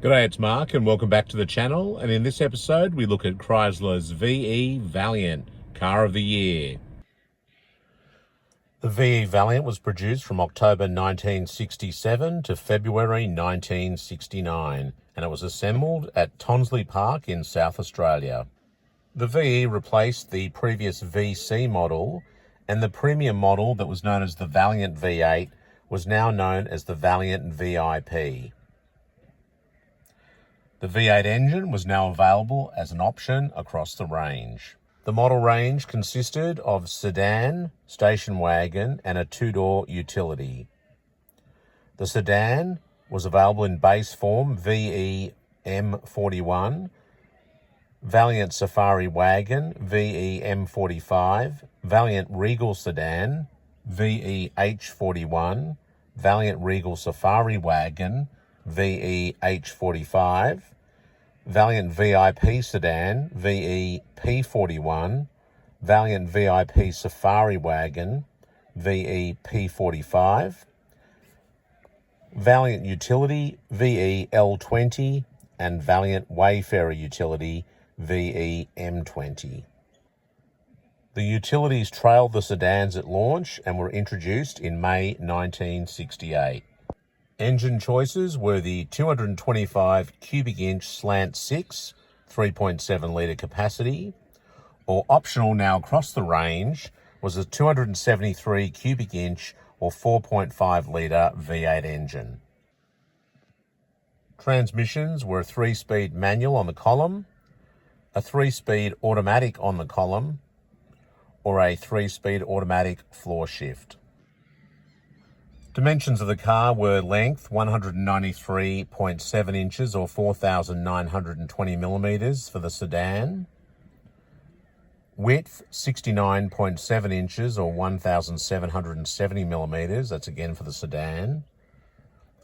G'day, it's Mark and welcome back to the channel, and in this episode we look at Chrysler's VE Valiant, Car of the Year. The VE Valiant was produced from October 1967 to February 1969, and it was assembled at Tonsley Park in South Australia. The VE replaced the previous VC model, and the premium model that was known as the Valiant V8 was now known as the Valiant VIP. The V8 engine was now available as an option across the range. The model range consisted of sedan, station wagon, and a two-door utility. The sedan was available in base form VE M41, Valiant Safari Wagon VE M45, Valiant Regal Sedan VE H41, Valiant Regal Safari Wagon VE H45, Valiant VIP Sedan VE P41, Valiant VIP Safari Wagon VE P45, Valiant Utility VE L20, and Valiant Wayfarer Utility VE M20. The utilities trailed the sedans at launch and were introduced in May 1968. Engine choices were the 225 cubic inch slant 6, 3.7 litre capacity, or optional now across the range was a 273 cubic inch or 4.5 litre V8 engine. Transmissions were a 3-speed manual on the column, a 3-speed automatic on the column, or a 3-speed automatic floor shift. Dimensions of the car were length 193.7 inches or 4,920 millimetres for the sedan, width 69.7 inches or 1,770 millimetres, that's again for the sedan,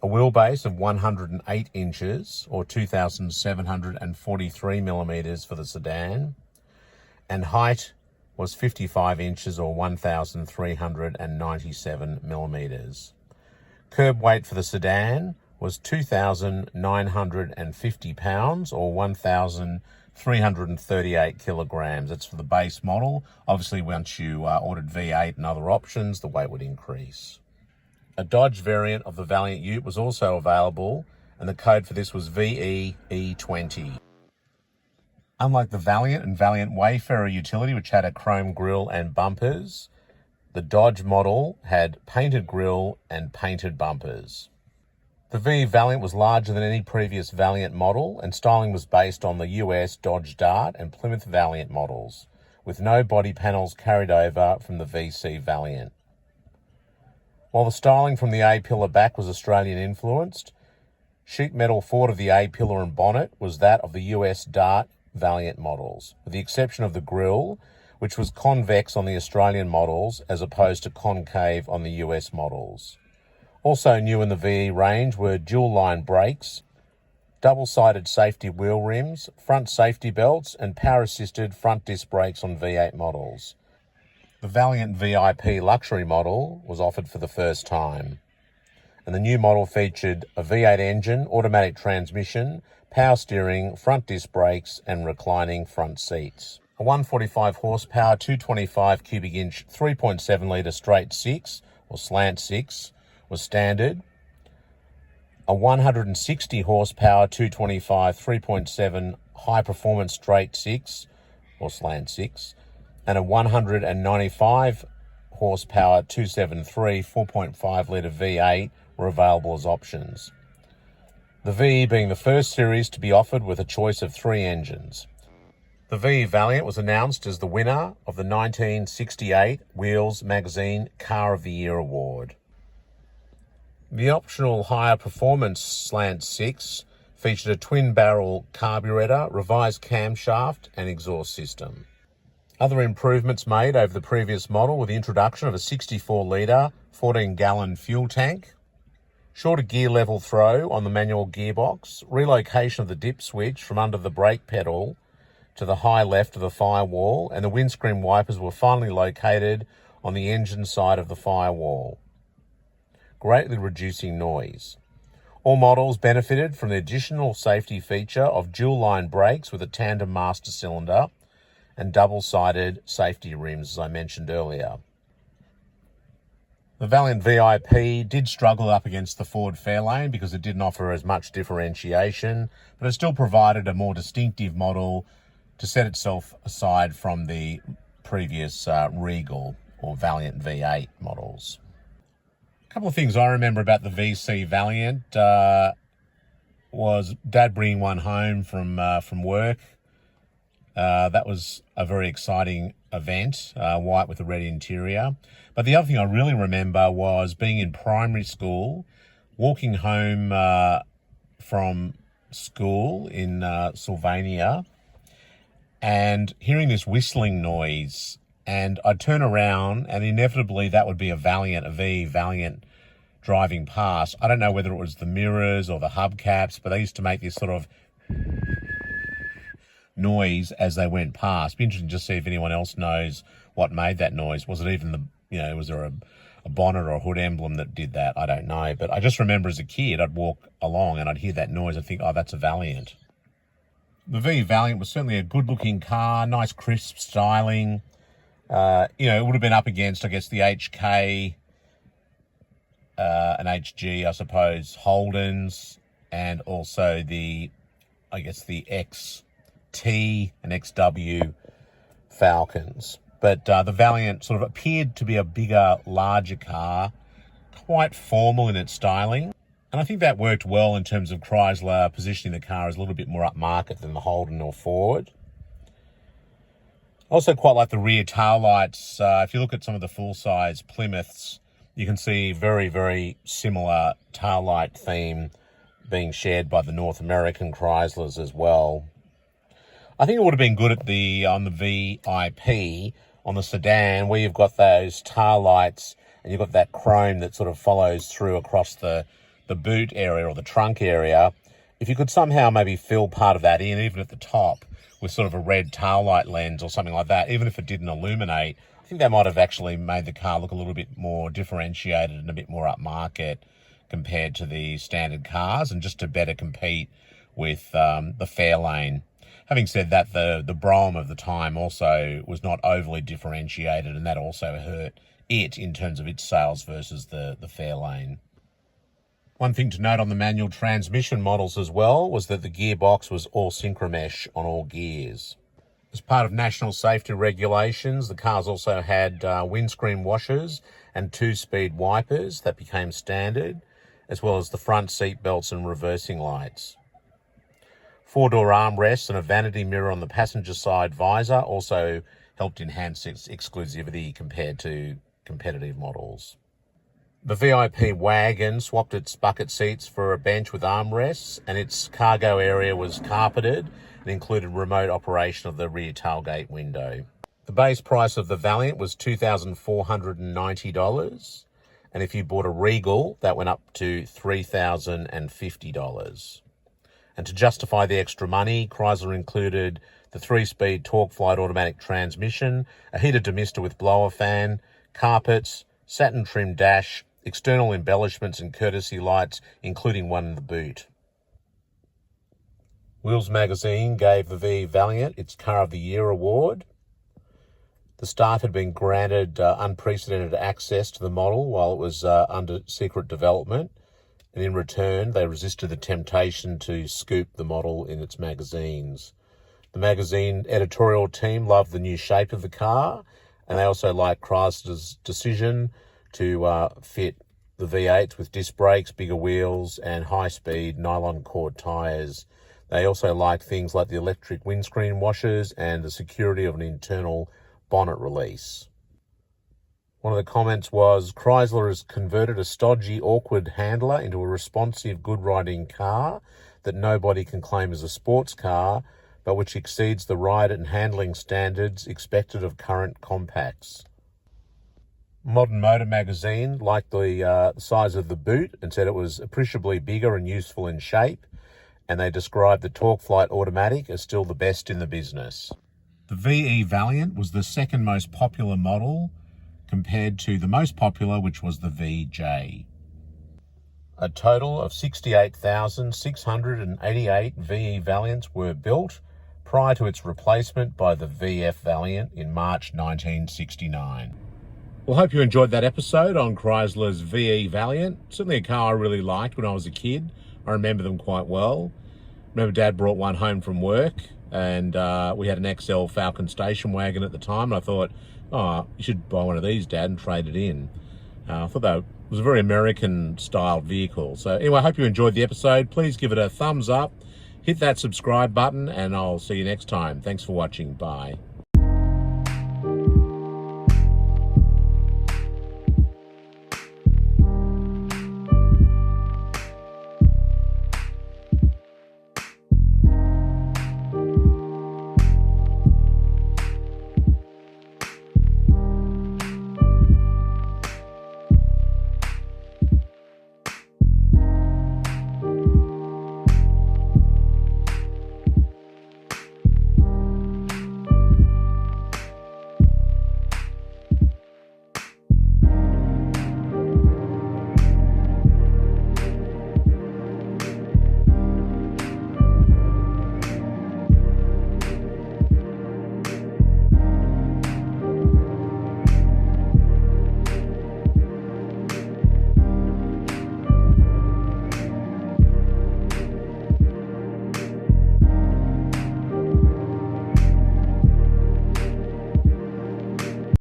a wheelbase of 108 inches or 2,743 millimetres for the sedan, and height was 55 inches or 1,397 millimetres. Curb weight for the sedan was 2,950 pounds or 1,338 kilograms. That's for the base model. Obviously, once you ordered V8 and other options, the weight would increase. A Dodge variant of the Valiant Ute was also available, and the code for this was VEE20. Unlike the Valiant and Valiant Wayfarer utility, which had a chrome grille and bumpers, the Dodge model had painted grille and painted bumpers. The VE Valiant was larger than any previous Valiant model, and styling was based on the US Dodge Dart and Plymouth Valiant models, with no body panels carried over from the VC Valiant. While the styling from the A-pillar back was Australian influenced, sheet metal forward of the A-pillar and bonnet was that of the US Dart Valiant models, with the exception of the grille, which was convex on the Australian models as opposed to concave on the US models. Also new in the VE range were dual-line brakes, double-sided safety wheel rims, front safety belts, and power-assisted front disc brakes on V8 models. The Valiant VIP luxury model was offered for the first time, and the new model featured a V8 engine, automatic transmission, power steering, front disc brakes, and reclining front seats. A 145 horsepower, 225 cubic inch, 3.7 litre straight 6 or slant 6 was standard. A 160 horsepower, 225, 3.7 high performance straight 6 or slant 6, and a 195 horsepower, 273, 4.5 litre V8 were available as options. The VE being the first series to be offered with a choice of 3 engines. The VE Valiant was announced as the winner of the 1968 Wheels Magazine Car of the Year Award. The optional higher performance slant 6 featured a twin-barrel carburetor, revised camshaft and exhaust system. Other improvements made over the previous model were the introduction of a 64-litre, 14-gallon fuel tank, shorter gear level throw on the manual gearbox, relocation of the dip switch from under the brake pedal to the high left of the firewall, and the windscreen wipers were finally located on the engine side of the firewall, greatly reducing noise. All models benefited from the additional safety feature of dual-line brakes with a tandem master cylinder and double-sided safety rims, as I mentioned earlier. The Valiant VIP did struggle up against the Ford Fairlane because it didn't offer as much differentiation, but it still provided a more distinctive model to set itself aside from the previous Regal or Valiant V8 models. A couple of things I remember about the VC Valiant was Dad bringing one home from work. That was a very exciting event, white with a red interior. But the other thing I really remember was being in primary school, walking home from school in Sylvania, and hearing this whistling noise. And I'd turn around, and inevitably that would be a V Valiant driving past. I don't know whether it was the mirrors or the hubcaps, but they used to make this sort of noise as they went past. It'd be interesting to see if anyone else knows what made that noise. Was it even was there a bonnet or a hood emblem that did that? I don't know. But I just remember as a kid, I'd walk along and I'd hear that noise. I'd think, oh, that's a Valiant. The V Valiant was certainly a good-looking car, nice crisp styling. It would have been up against, I guess, the HK and HG, I suppose, Holdens, and also the XT and XW Falcons. But the Valiant sort of appeared to be a bigger, larger car, quite formal in its styling. And I think that worked well in terms of Chrysler positioning the car as a little bit more upmarket than the Holden or Ford. I also quite like the rear tail lights. If you look at some of the full-size Plymouths, you can see very, very similar tail light theme being shared by the North American Chryslers as well. I think it would have been good on the VIP, on the sedan, where you've got those tail lights and you've got that chrome that sort of follows through across the boot area or the trunk area. If you could somehow maybe fill part of that in, even at the top, with sort of a red tail light lens or something like that, even if it didn't illuminate, I think that might have actually made the car look a little bit more differentiated and a bit more upmarket compared to the standard cars, and just to better compete with the Fairlane. Having said that, the Brougham of the time also was not overly differentiated, and that also hurt it in terms of its sales versus the Fairlane. One thing to note on the manual transmission models as well was that the gearbox was all synchromesh on all gears. As part of national safety regulations, the cars also had windscreen washers and 2-speed wipers that became standard, as well as the front seat belts and reversing lights. 4-door armrests and a vanity mirror on the passenger side visor also helped enhance its exclusivity compared to competitive models. The VIP wagon swapped its bucket seats for a bench with armrests, and its cargo area was carpeted and included remote operation of the rear tailgate window. The base price of the Valiant was $2,490, and if you bought a Regal, that went up to $3,050. And to justify the extra money, Chrysler included the 3-speed TorqueFlite automatic transmission, a heated demister with blower fan, carpets, satin trim dash, external embellishments and courtesy lights, including one in the boot. Wheels magazine gave the V Valiant its Car of the Year award. The staff had been granted unprecedented access to the model while it was under secret development, and in return they resisted the temptation to scoop the model in its magazines. The magazine editorial team loved the new shape of the car, and they also liked Chrysler's decision to fit the V8s with disc brakes, bigger wheels, and high-speed nylon cord tyres. They also liked things like the electric windscreen washers and the security of an internal bonnet release. One of the comments was, Chrysler has converted a stodgy, awkward handler into a responsive, good-riding car that nobody can claim as a sports car, but which exceeds the ride and handling standards expected of current compacts. Modern Motor magazine liked the size of the boot and said it was appreciably bigger and useful in shape, and they described the TorqueFlite automatic as still the best in the business. The VE Valiant was the second most popular model compared to the most popular, which was the VJ. A total of 68,688 VE Valiants were built prior to its replacement by the VF Valiant in March 1969. Well, hope you enjoyed that episode on Chrysler's VE Valiant. Certainly a car I really liked when I was a kid. I remember them quite well. I remember Dad brought one home from work, and we had an XL Falcon station wagon at the time, and I thought, oh, you should buy one of these, Dad, and trade it in. I thought that was a very American-styled vehicle. So anyway, I hope you enjoyed the episode. Please give it a thumbs up, hit that subscribe button, and I'll see you next time. Thanks for watching. Bye.